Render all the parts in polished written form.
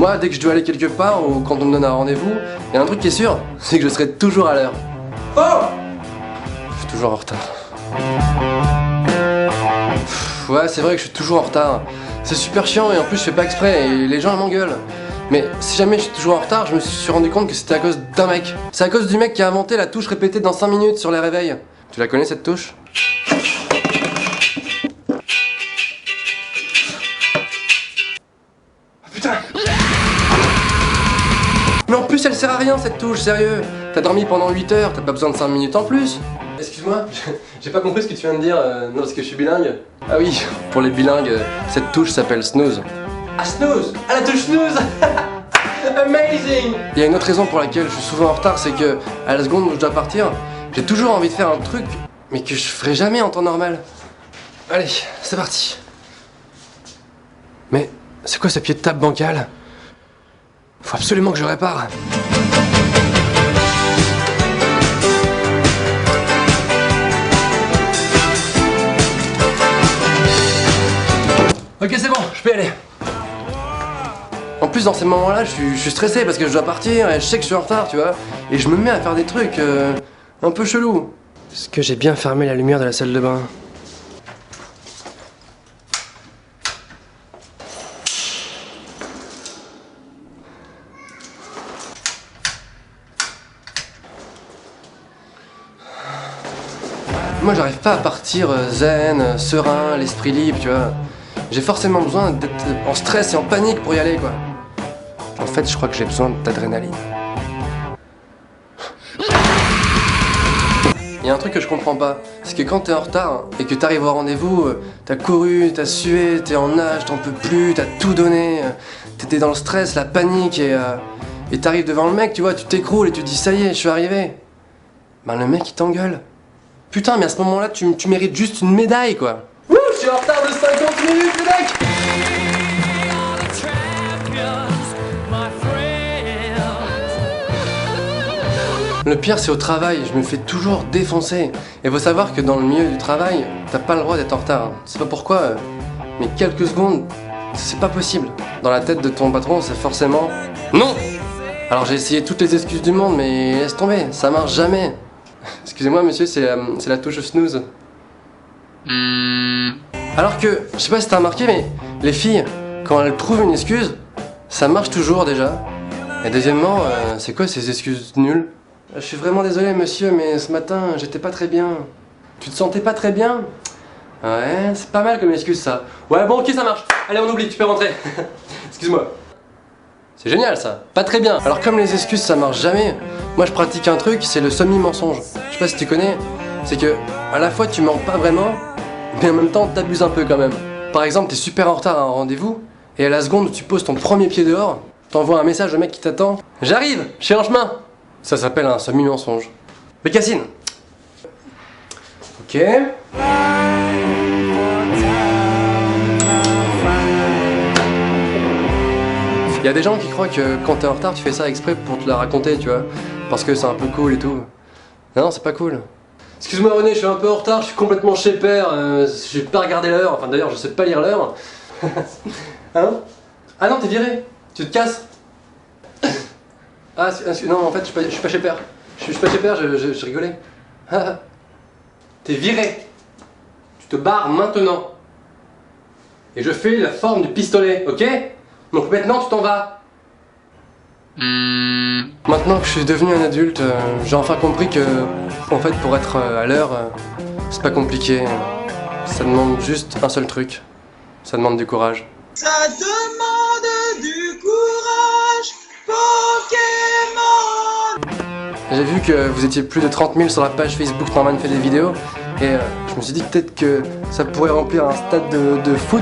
Moi, dès que je dois aller quelque part ou quand on me donne un rendez-vous, il y a un truc qui est sûr, c'est que je serai toujours à l'heure. Oh! Je suis toujours en retard. Ouais, c'est vrai que je suis toujours en retard. C'est super chiant et en plus je fais pas exprès et les gens m'engueulent. Mais si jamais je suis toujours en retard, je me suis rendu compte que c'était à cause d'un mec. C'est à cause du mec qui a inventé la touche répétée dans 5 minutes sur les réveils. Tu la connais cette touche? Putain! Mais en plus elle sert à rien cette touche, sérieux! T'as dormi pendant 8 heures, t'as pas besoin de 5 minutes en plus! Excuse-moi, j'ai pas compris ce que tu viens de dire, non parce que je suis bilingue. Ah oui, pour les bilingues, cette touche s'appelle snooze. Ah snooze! Ah la touche snooze! Amazing! Il y a une autre raison pour laquelle je suis souvent en retard, c'est que à la seconde où je dois partir, j'ai toujours envie de faire un truc, mais que je ferai jamais en temps normal. Allez, c'est parti. Mais c'est quoi ce pied de table bancal? Faut absolument que je répare. Ok, c'est bon, je peux y aller. En plus, dans ces moments-là, je suis stressé parce que je dois partir et je sais que je suis en retard, tu vois. Et je me mets à faire des trucs un peu chelous. Est-ce que j'ai bien fermé la lumière de la salle de bain? Moi, j'arrive pas à partir zen, serein, l'esprit libre, tu vois. J'ai forcément besoin d'être en stress et en panique pour y aller, quoi. En fait, je crois que j'ai besoin d'adrénaline. Il y a un truc que je comprends pas, c'est que quand t'es en retard et que t'arrives au rendez-vous, t'as couru, t'as sué, t'es en nage, t'en peux plus, t'as tout donné, t'étais dans le stress, la panique et t'arrives devant le mec, tu vois, tu t'écroules et tu te dis ça y est, je suis arrivé. Ben le mec il t'engueule. Putain, mais à ce moment-là, tu mérites juste une médaille, quoi. Wouh, je suis en retard de 50 minutes, les mecs! Le pire, c'est au travail, je me fais toujours défoncer. Et faut savoir que dans le milieu du travail, t'as pas le droit d'être en retard. C'est pas pourquoi, mais quelques secondes, c'est pas possible. Dans la tête de ton patron, c'est forcément non! Alors j'ai essayé toutes les excuses du monde, mais laisse tomber, ça marche jamais. Excusez-moi monsieur, c'est la touche snooze. Alors que, je sais pas si t'as remarqué, mais les filles, quand elles trouvent une excuse, ça marche toujours déjà. Et deuxièmement, c'est quoi ces excuses nulles? Je suis vraiment désolé monsieur, mais ce matin, j'étais pas très bien. Tu te sentais pas très bien? Ouais, c'est pas mal comme excuse ça. Ouais bon ok ça marche, allez on oublie, tu peux rentrer. Excuse-moi. C'est génial ça, pas très bien. Alors comme les excuses ça marche jamais, moi je pratique un truc, c'est le semi-mensonge. Je sais pas si tu connais, c'est que à la fois tu mens pas vraiment, mais en même temps t'abuses un peu quand même. Par exemple t'es super en retard à un rendez-vous, et à la seconde où tu poses ton premier pied dehors, t'envoies un message au mec qui t'attend. J'arrive, je suis en chemin. Ça s'appelle un semi-mensonge. Bécassine. Ok. Il y a des gens qui croient que quand t'es en retard, tu fais ça exprès pour te la raconter, tu vois. Parce que c'est un peu cool et tout. Non, c'est pas cool. Excuse-moi René, je suis un peu en retard, je suis complètement chez père, j'ai pas regardé l'heure, enfin d'ailleurs je sais pas lire l'heure. Hein? Ah non, t'es viré, tu te casses. Ah non, en fait je suis pas chez père. Je suis pas chez père, je rigolais. T'es viré. Tu te barres maintenant. Et je fais la forme du pistolet, ok? Donc maintenant tu t'en vas. Maintenant que je suis devenu un adulte, j'ai enfin compris que, en fait, pour être à l'heure, c'est pas compliqué. Ça demande juste un seul truc. Ça demande du courage. Ça demande du courage, Pokémon. J'ai vu que vous étiez plus de 30 000 sur la page Facebook Norman fait des vidéos, et je me suis dit peut-être que ça pourrait remplir un stade de foot,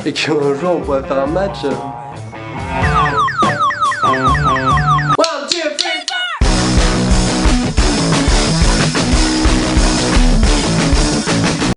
et qu'un jour on pourrait faire un match.